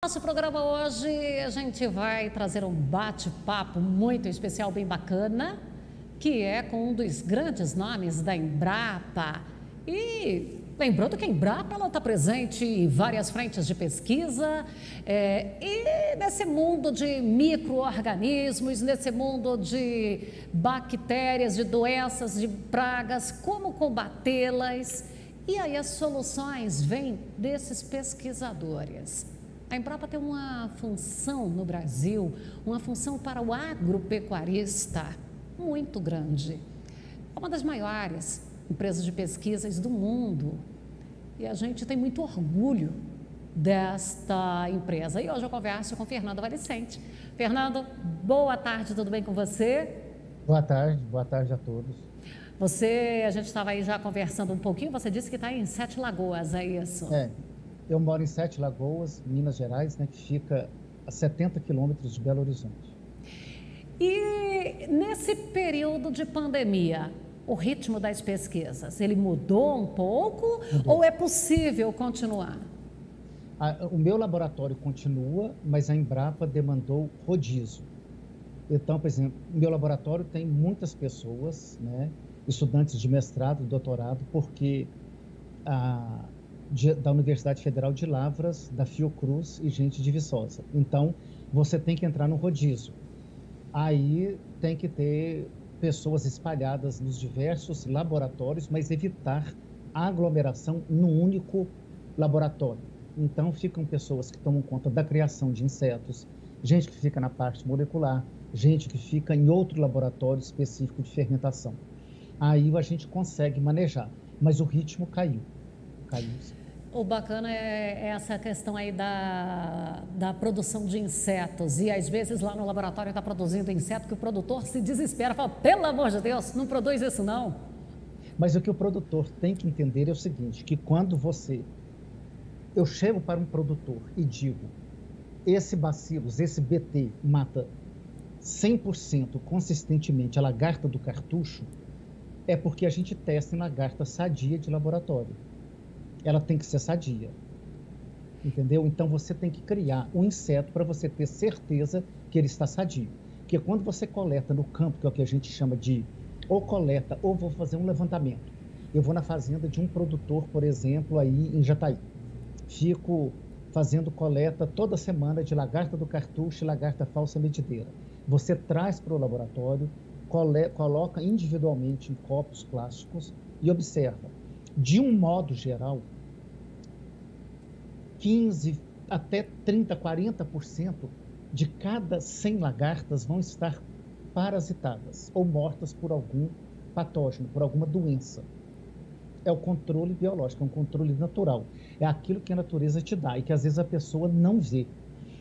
Nosso programa hoje, a gente vai trazer um bate-papo muito especial, bem bacana, que é com um dos grandes nomes da Embrapa. E lembrando que a Embrapa está presente em várias frentes de pesquisa, e nesse mundo de micro-organismos, nesse mundo de bactérias, de doenças, de pragas, como combatê-las. E aí as soluções vêm desses pesquisadores. A Embrapa tem uma função no Brasil, uma função para o agropecuarista muito grande. É uma das maiores empresas de pesquisas do mundo e a gente tem muito orgulho desta empresa. E hoje eu converso com Fernando Valicente. Fernando, boa tarde, tudo bem com você? Boa tarde a todos. A gente estava aí já conversando um pouquinho, você disse que está em Sete Lagoas, é isso? Eu moro em Sete Lagoas, Minas Gerais, né, que fica a 70 quilômetros de Belo Horizonte. E nesse período de pandemia, o ritmo das pesquisas, ele mudou um pouco ou é possível continuar? O meu laboratório continua, mas a Embrapa demandou rodízio. Então, por exemplo, o meu laboratório tem muitas pessoas, né, estudantes de mestrado, doutorado, porque da Universidade Federal de Lavras, da Fiocruz e gente de Viçosa. Então, você tem que entrar no rodízio. Aí tem que ter pessoas espalhadas nos diversos laboratórios, mas evitar a aglomeração num único laboratório. Então, ficam pessoas que tomam conta da criação de insetos, gente que fica na parte molecular, gente que fica em outro laboratório específico de fermentação. Aí a gente consegue manejar, mas o ritmo caiu. O bacana é essa questão aí da produção de insetos. E às vezes lá no laboratório está produzindo inseto que o produtor se desespera, fala, pelo amor de Deus, não produz isso não. Mas o que o produtor tem que entender é o seguinte, que quando eu chego para um produtor e digo, esse bacilos, esse BT mata 100% consistentemente a lagarta do cartucho, é porque a gente testa em lagarta sadia de laboratório. Ela tem que ser sadia, entendeu? Então, você tem que criar um inseto para você ter certeza que ele está sadio. Porque quando você coleta no campo, que é o que a gente chama de ou coleta ou vou fazer um levantamento. Eu vou na fazenda de um produtor, por exemplo, aí em Jataí. Fico fazendo coleta toda semana de lagarta do cartucho e lagarta falsa medideira. Você traz para o laboratório, coloca individualmente em copos plásticos e observa. De um modo geral, 15 até 30, 40% de cada 100 lagartas vão estar parasitadas ou mortas por algum patógeno, por alguma doença. É o controle biológico, é um controle natural. É aquilo que a natureza te dá e que às vezes a pessoa não vê.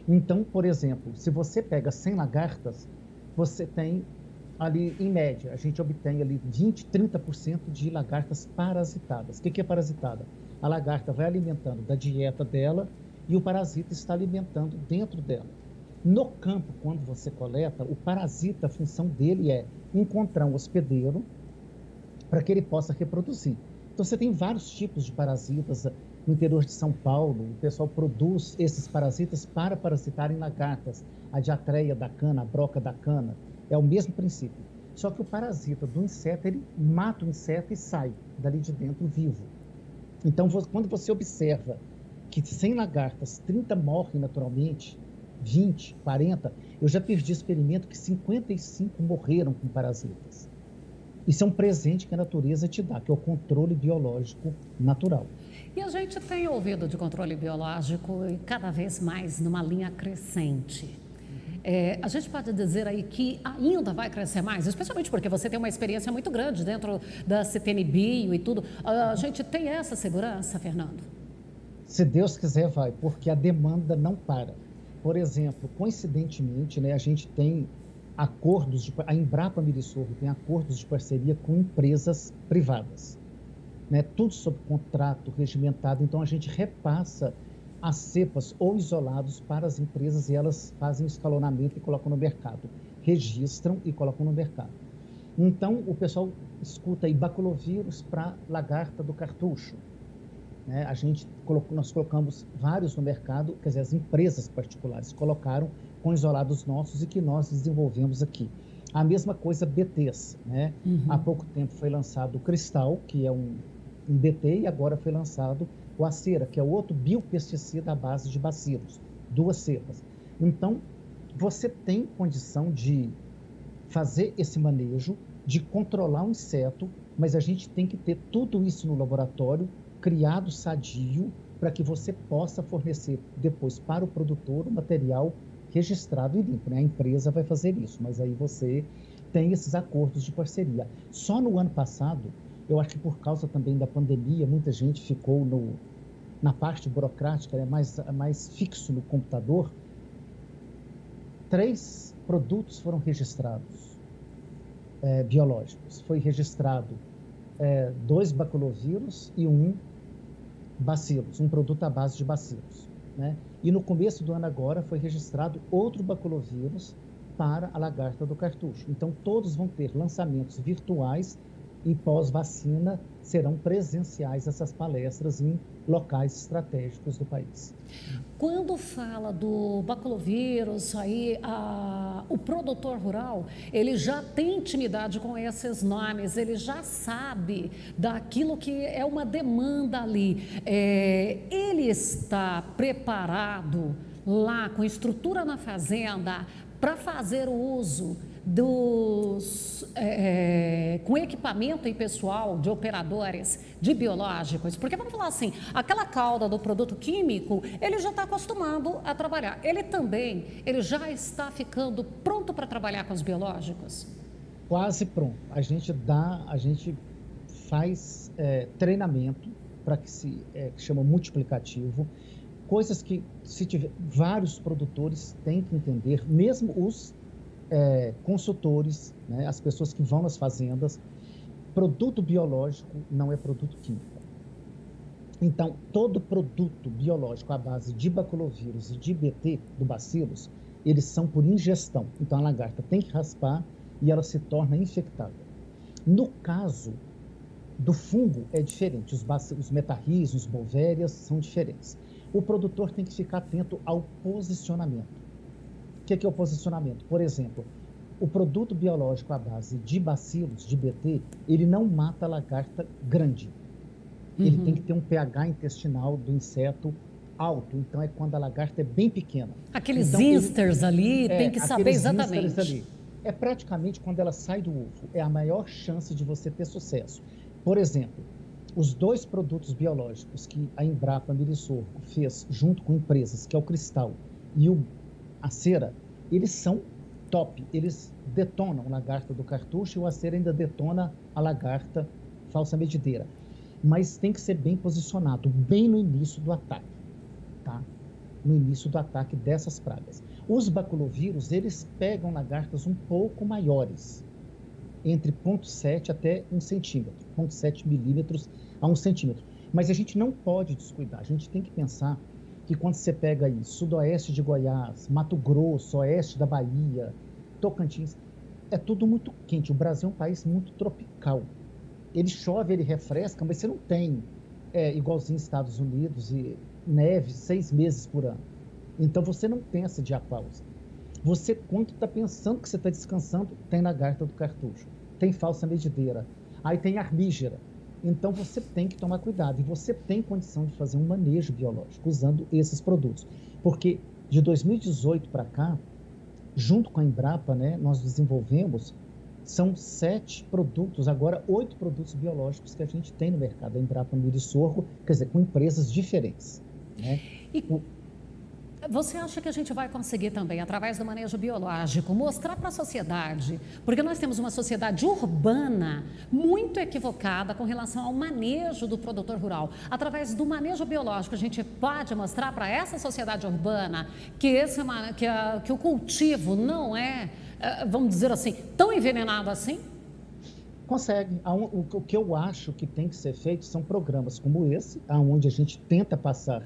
Então, por exemplo, se você pega 100 lagartas, você tem ali, em média, a gente obtém ali 20, 30% de lagartas parasitadas. O que é parasitada? A lagarta vai alimentando da dieta dela e o parasita está alimentando dentro dela. No campo, quando você coleta, o parasita, a função dele é encontrar um hospedeiro para que ele possa reproduzir. Então, você tem vários tipos de parasitas. No interior de São Paulo, o pessoal produz esses parasitas para parasitarem lagartas. A diatreia da cana, a broca da cana. É o mesmo princípio. Só que o parasita do inseto, ele mata o inseto e sai dali de dentro vivo. Então, quando você observa que 100 lagartas, 30 morrem naturalmente, 20, 40, eu já perdi experimento que 55 morreram com parasitas. Isso é um presente que a natureza te dá, que é o controle biológico natural. E a gente tem ouvido de controle biológico e cada vez mais numa linha crescente. A gente pode dizer aí que ainda vai crescer mais, especialmente porque você tem uma experiência muito grande dentro da CTN Bio e tudo. A gente tem essa segurança, Fernando? Se Deus quiser, vai, porque a demanda não para. Por exemplo, coincidentemente, né, a gente tem a Embrapa Mirisorro tem acordos de parceria com empresas privadas. Né, tudo sob contrato regimentado, então a gente repassa as cepas ou isolados para as empresas e elas fazem escalonamento e colocam no mercado. Registram e colocam no mercado. Então, o pessoal escuta aí baculovírus para lagarta do cartucho. né? Nós colocamos vários no mercado, quer dizer, as empresas particulares colocaram com isolados nossos e que nós desenvolvemos aqui. A mesma coisa BTs, né? Há pouco tempo foi lançado o Cristal, que é um BT, e agora foi lançado o Acera, que é outro biopesticida à base de bacilos, 2 cepas. Então, você tem condição de fazer esse manejo, de controlar o inseto, mas a gente tem que ter tudo isso no laboratório, criado sadio, para que você possa fornecer depois para o produtor o material registrado e limpo, né? A empresa vai fazer isso, mas aí você tem esses acordos de parceria. Só no ano passado, eu acho que por causa também da pandemia, muita gente ficou na parte burocrática, né, mais fixo no computador. 3 produtos foram registrados, biológicos. Foi registrado 2 baculovírus e 1 bacilos, um produto à base de bacilos, né? E no começo do ano agora foi registrado outro baculovírus para a lagarta do cartucho. Então, todos vão ter lançamentos virtuais e pós-vacina serão presenciais essas palestras em locais estratégicos do país. Quando fala do baculovírus, aí o produtor rural, ele já tem intimidade com esses nomes, ele já sabe daquilo que é uma demanda ali. Ele está preparado lá com estrutura na fazenda para fazer o uso com equipamento e pessoal de operadores de biológicos, porque vamos falar assim, aquela cauda do produto químico, ele já está acostumado a trabalhar, ele já está ficando pronto para trabalhar com os biológicos? Quase pronto. A gente faz treinamento para que chama multiplicativo, coisas que se tiver vários produtores têm que entender, mesmo os consultores, né, as pessoas que vão nas fazendas. Produto biológico não é produto químico. Então, todo produto biológico à base de baculovírus e de BT, do bacilos, eles são por ingestão. Então, a lagarta tem que raspar e ela se torna infectada. No caso do fungo, é diferente. Os metarris, os bovérias são diferentes. O produtor tem que ficar atento ao posicionamento. O que é o posicionamento? Por exemplo, o produto biológico à base de bacilos, de BT, ele não mata a lagarta grande. Ele tem que ter um pH intestinal do inseto alto. Então, é quando a lagarta é bem pequena. Aqueles insters ali, tem que saber exatamente. Ali. É praticamente quando ela sai do ovo. É a maior chance de você ter sucesso. Por exemplo, os 2 produtos biológicos que a Embrapa Mirisorgo fez junto com empresas, que é o Cristal e a Acera, eles são top. Eles detonam a lagarta do cartucho e o Acera ainda detona a lagarta falsa medideira. Mas tem que ser bem posicionado, bem no início do ataque, tá? No início do ataque dessas pragas. Os baculovírus, eles pegam lagartas um pouco maiores, entre 0,7 até 1 centímetro, 0,7 milímetros a 1 centímetro. Mas a gente não pode descuidar, a gente tem que pensar que quando você pega aí sudoeste de Goiás, Mato Grosso, oeste da Bahia, Tocantins, é tudo muito quente. O Brasil é um país muito tropical. Ele chove, ele refresca, mas você não tem igualzinho Estados Unidos e neve 6 meses por ano. Então você não pensa de pausa. Você, quando está pensando que você está descansando, tem lagarta do cartucho, tem falsa medideira, aí tem armígera. Então, você tem que tomar cuidado e você tem condição de fazer um manejo biológico usando esses produtos. Porque de 2018 para cá, junto com a Embrapa, né, nós desenvolvemos, são 7 produtos, agora 8 produtos biológicos que a gente tem no mercado. A Embrapa Mirisorgo, quer dizer, com empresas diferentes, né? Você acha que a gente vai conseguir também, através do manejo biológico, mostrar para a sociedade, porque nós temos uma sociedade urbana muito equivocada com relação ao manejo do produtor rural. Através do manejo biológico, a gente pode mostrar para essa sociedade urbana que o cultivo não é, vamos dizer assim, tão envenenado assim? Consegue. O que eu acho que tem que ser feito são programas como esse, onde a gente tenta passar.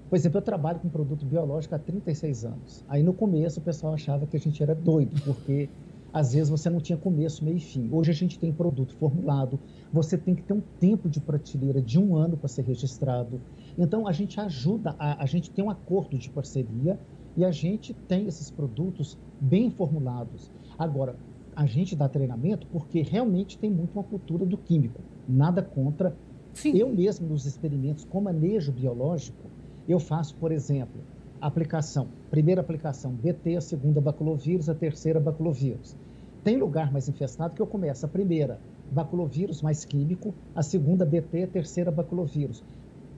Por exemplo, eu trabalho com produto biológico há 36 anos. Aí, no começo, o pessoal achava que a gente era doido, porque Às vezes você não tinha começo, meio e fim. Hoje a gente tem produto formulado, você tem que ter um tempo de prateleira de 1 ano para ser registrado. Então a gente ajuda, a gente tem um acordo de parceria e a gente tem esses produtos bem formulados. Agora, a gente dá treinamento porque realmente tem muito uma cultura do químico. Nada contra. Sim. Eu mesmo, nos experimentos com manejo biológico, eu faço, por exemplo, aplicação. Primeira aplicação, BT, a segunda, baculovírus, a terceira, baculovírus. Tem lugar mais infestado que eu começo a primeira, baculovírus mais químico, a segunda, BT, a terceira, baculovírus.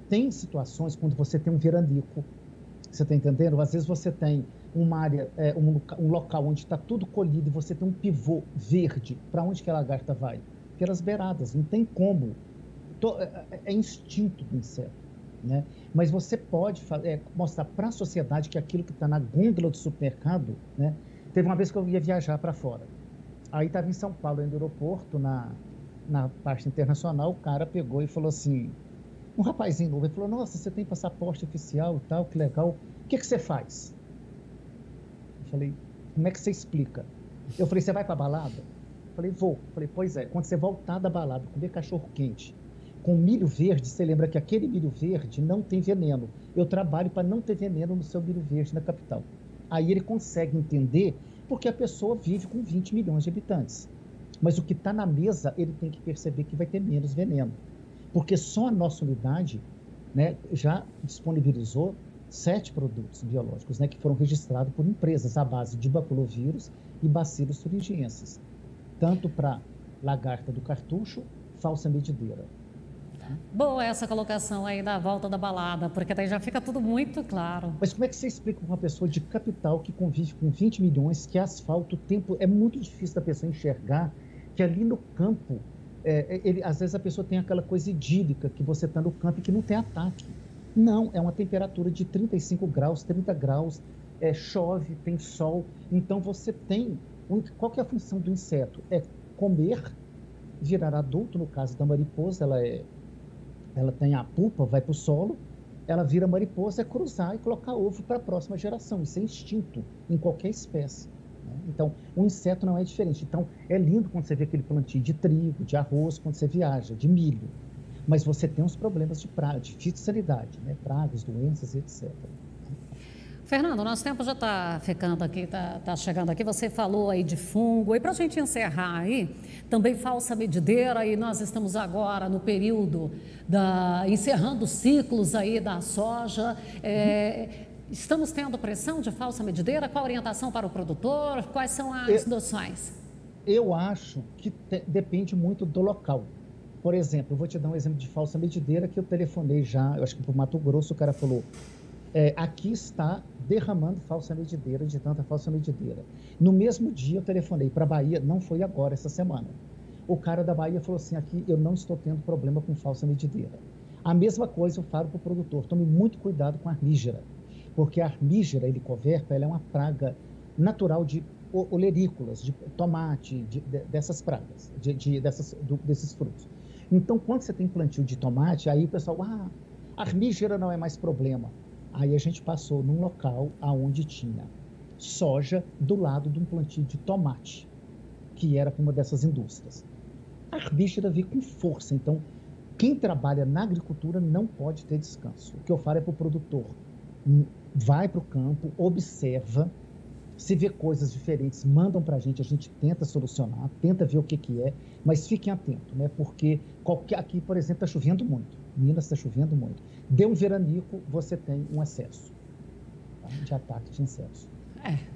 Tem situações quando você tem um veranico, você está entendendo? Às vezes você tem uma área, um local onde está tudo colhido e você tem um pivô verde. Para onde que a lagarta vai? Pelas beiradas, não tem como. É instinto do inseto, né? Mas você pode mostrar para a sociedade que aquilo que está na gôndola do supermercado, né? Teve uma vez que eu ia viajar para fora. Aí estava em São Paulo, no aeroporto, na parte internacional, o cara pegou e falou assim, um rapazinho novo, ele falou, nossa, você tem passaporte oficial e tal, que legal, o que você faz? Eu falei, como é que você explica? Eu falei, você vai para a balada? Eu falei, vou. Eu falei, pois é, quando você voltar da balada, comer cachorro quente, com milho verde, você lembra que aquele milho verde não tem veneno. Eu trabalho para não ter veneno no seu milho verde na capital. Aí ele consegue entender porque a pessoa vive com 20 milhões de habitantes. Mas o que está na mesa, ele tem que perceber que vai ter menos veneno. Porque só a nossa unidade, né, já disponibilizou 7 produtos biológicos, né, que foram registrados por empresas à base de baculovírus e bacilos thuringiensis. Tanto para lagarta do cartucho, falsa medideira. Boa essa colocação aí da volta da balada, porque daí já fica tudo muito claro. Mas como é que você explica para uma pessoa de capital que convive com 20 milhões, que asfalto, o tempo... É muito difícil da pessoa enxergar que ali no campo, às vezes a pessoa tem aquela coisa idílica, que você está no campo e que não tem ataque. Não, é uma temperatura de 35 graus, 30 graus, chove, tem sol. Então você tem... Qual que é a função do inseto? É comer, virar adulto, no caso da mariposa, ela tem a pupa, vai para o solo, ela vira mariposa, é cruzar e colocar ovo para a próxima geração. Isso é instinto em qualquer espécie, né? Então, o inseto não é diferente. Então, é lindo quando você vê aquele plantio de trigo, de arroz, quando você viaja, de milho. Mas você tem os problemas de fitossanidade, né? Pragas, doenças, etc. Fernando, nosso tempo já está ficando aqui, está chegando aqui. Você falou aí de fungo. E para a gente encerrar aí, também falsa medideira. E nós estamos agora no período encerrando ciclos aí da soja. Estamos tendo pressão de falsa medideira? Qual a orientação para o produtor? Quais são as noções? Eu acho que depende muito do local. Por exemplo, eu vou te dar um exemplo de falsa medideira que eu telefonei já, eu acho que para o Mato Grosso, o cara falou... aqui está derramando falsa medideira, de tanta falsa medideira. No mesmo dia eu telefonei para a Bahia, não foi agora, essa semana. O cara da Bahia falou assim, aqui eu não estou tendo problema com falsa medideira. A mesma coisa eu falo para o produtor, tome muito cuidado com a armígera, porque a armígera helicoverpa, ela é uma praga natural de olerícolas, de tomate, dessas pragas, desses frutos. Então, quando você tem plantio de tomate, aí o pessoal, armígera não é mais problema. Aí a gente passou num local onde tinha soja do lado de um plantio de tomate, que era para uma dessas indústrias. A armígera veio com força, então quem trabalha na agricultura não pode ter descanso. O que eu falo é para o produtor, vai para o campo, observa, se vê coisas diferentes, mandam para a gente tenta solucionar, tenta ver o que é, mas fiquem atentos, né? Porque aqui, por exemplo, está chovendo muito, Minas está chovendo muito. Deu um veranico, você tem um excesso, tá? De ataque de insetos.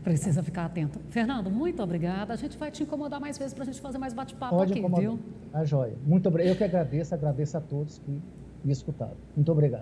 Precisa ficar atento. Fernando, muito obrigada. A gente vai te incomodar mais vezes para a gente fazer mais bate-papo aqui, incomodar. Viu? Joia. Muito obrigado. Eu que agradeço a todos que me escutaram. Muito obrigado.